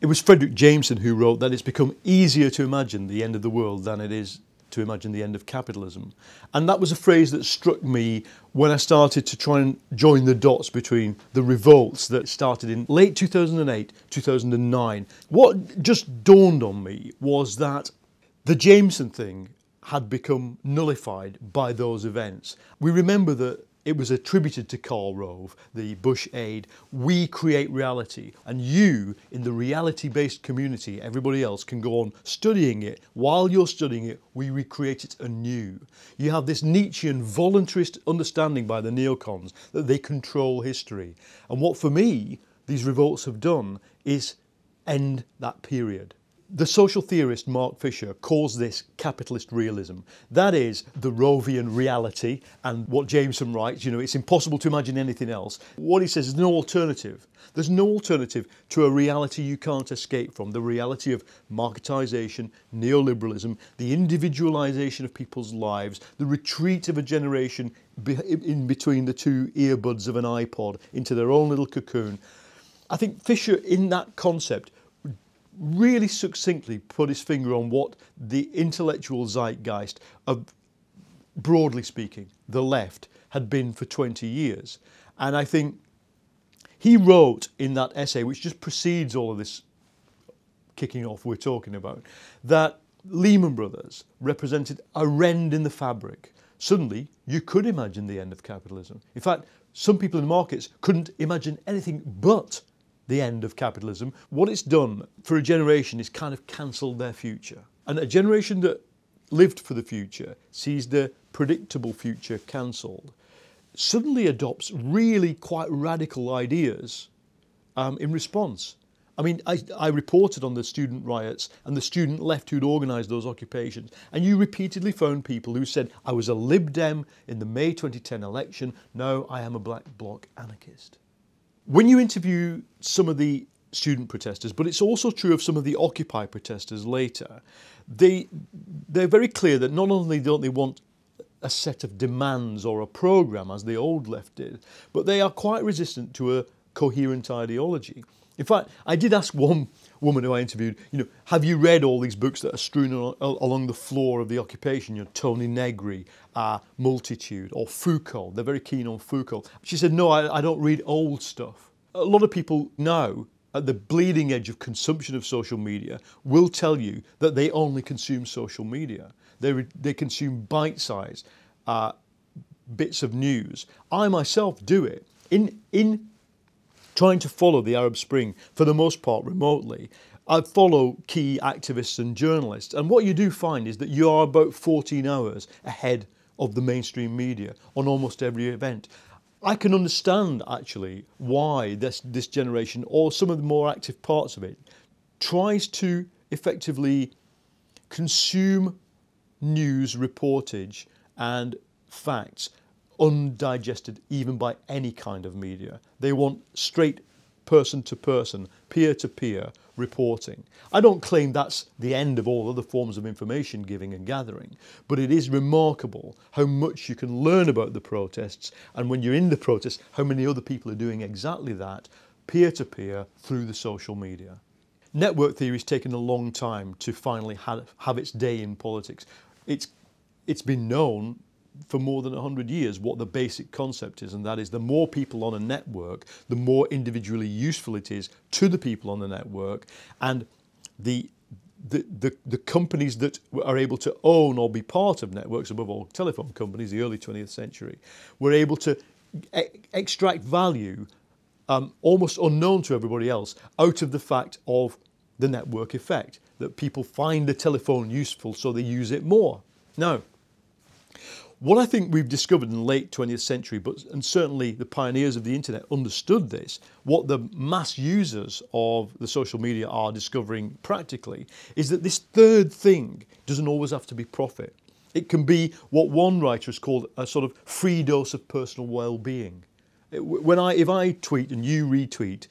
It was Fredric Jameson who wrote that it's become easier to imagine the end of the world than it is to imagine the end of capitalism. And that was a phrase that struck me when I started to try and join the dots between the revolts that started in late 2008, 2009. What just dawned on me was that the Jameson thing had become nullified by those events. We remember that it was attributed to Karl Rove, the Bush aide. We create reality, and you, in the reality-based community, everybody else can go on studying it. While you're studying it, we recreate it anew. You have this Nietzschean voluntarist understanding by the neocons that they control history. And what, for me, these revolts have done is end that period. The social theorist Mark Fisher calls this capitalist realism. That is the Rovian reality, and what Jameson writes, it's impossible to imagine anything else. What he says is no alternative. There's no alternative to a reality you can't escape from, the reality of marketisation, neoliberalism, the individualisation of people's lives, the retreat of a generation in between the two earbuds of an iPod into their own little cocoon. I think Fisher, in that concept, really succinctly put his finger on what the intellectual zeitgeist of, broadly speaking, the left had been for 20 years. And I think he wrote in that essay, which just precedes all of this kicking off we're talking about, that Lehman Brothers represented a rend in the fabric. Suddenly, you could imagine the end of capitalism. In fact, some people in the markets couldn't imagine anything but the end of capitalism. What it's done for a generation is kind of cancelled their future. And a generation that lived for the future, sees the predictable future cancelled, suddenly adopts really quite radical ideas in response. I mean, I reported on the student riots and the student left who'd organised those occupations, and you repeatedly found people who said, I was a Lib Dem in the May 2010 election, now I am a black bloc anarchist. When you interview some of the student protesters, but it's also true of some of the Occupy protesters later, they're very clear that not only don't they want a set of demands or a programme as the old left did, but they are quite resistant to a coherent ideology. In fact, I did ask one woman who I interviewed, have you read all these books that are strewn along the floor of the occupation? Tony Negri, Multitude, or Foucault. They're very keen on Foucault. She said, no, I don't read old stuff. A lot of people now, at the bleeding edge of consumption of social media, will tell you that they only consume social media. They consume bite-sized bits of news. I myself do it. In trying to follow the Arab Spring, for the most part remotely, I follow key activists and journalists. And what you do find is that you are about 14 hours ahead of the mainstream media on almost every event. I can understand, actually, why this generation, or some of the more active parts of it, tries to effectively consume news reportage and facts undigested even by any kind of media. They want straight person-to-person, peer-to-peer reporting. I don't claim that's the end of all other forms of information giving and gathering, but it is remarkable how much you can learn about the protests, and when you're in the protests, how many other people are doing exactly that, peer-to-peer, through the social media. Network theory has taken a long time to finally have its day in politics. It's been known for more than 100 years what the basic concept is, and that is the more people on a network, the more individually useful it is to the people on the network, and the companies that are able to own or be part of networks, above all telephone companies, the early 20th century, were able to extract value almost unknown to everybody else out of the fact of the network effect, that people find the telephone useful so they use it more. Now, what I think we've discovered in the late 20th century, and certainly the pioneers of the internet understood this, what the mass users of the social media are discovering practically, is that this third thing doesn't always have to be profit. It can be what one writer has called a sort of free dose of personal well-being. If I tweet and you retweet,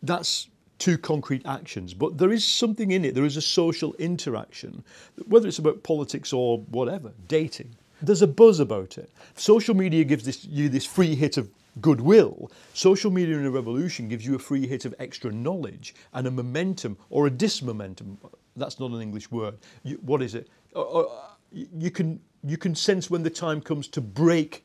that's two concrete actions, but there is something in it. There is a social interaction, whether it's about politics or whatever, dating. There's a buzz about it. Social media gives you this free hit of goodwill, social media in a revolution gives you a free hit of extra knowledge and a momentum or a dismomentum. That's not an English word. What is it? You can sense when the time comes to break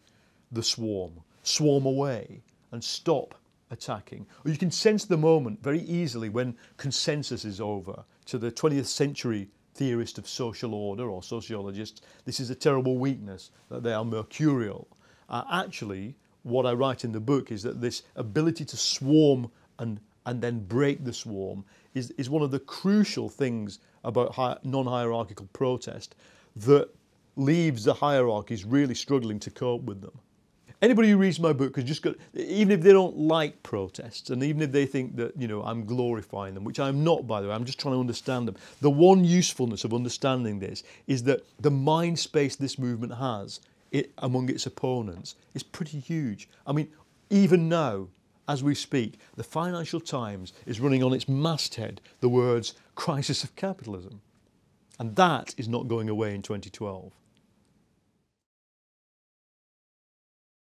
the swarm away and stop attacking. Or you can sense the moment very easily when consensus is over. To the 20th century theorist of social order or sociologist, this is a terrible weakness, that they are mercurial. Actually, what I write in the book is that this ability to swarm and then break the swarm is one of the crucial things about non-hierarchical protest that leaves the hierarchies really struggling to cope with them. Anybody who reads my book has just got, even if they don't like protests and even if they think that, you know, I'm glorifying them, which I'm not, by the way, I'm just trying to understand them. The one usefulness of understanding this is that the mind space this movement has among its opponents is pretty huge. I mean, even now, as we speak, the Financial Times is running on its masthead the words "crisis of capitalism." And that is not going away in 2012.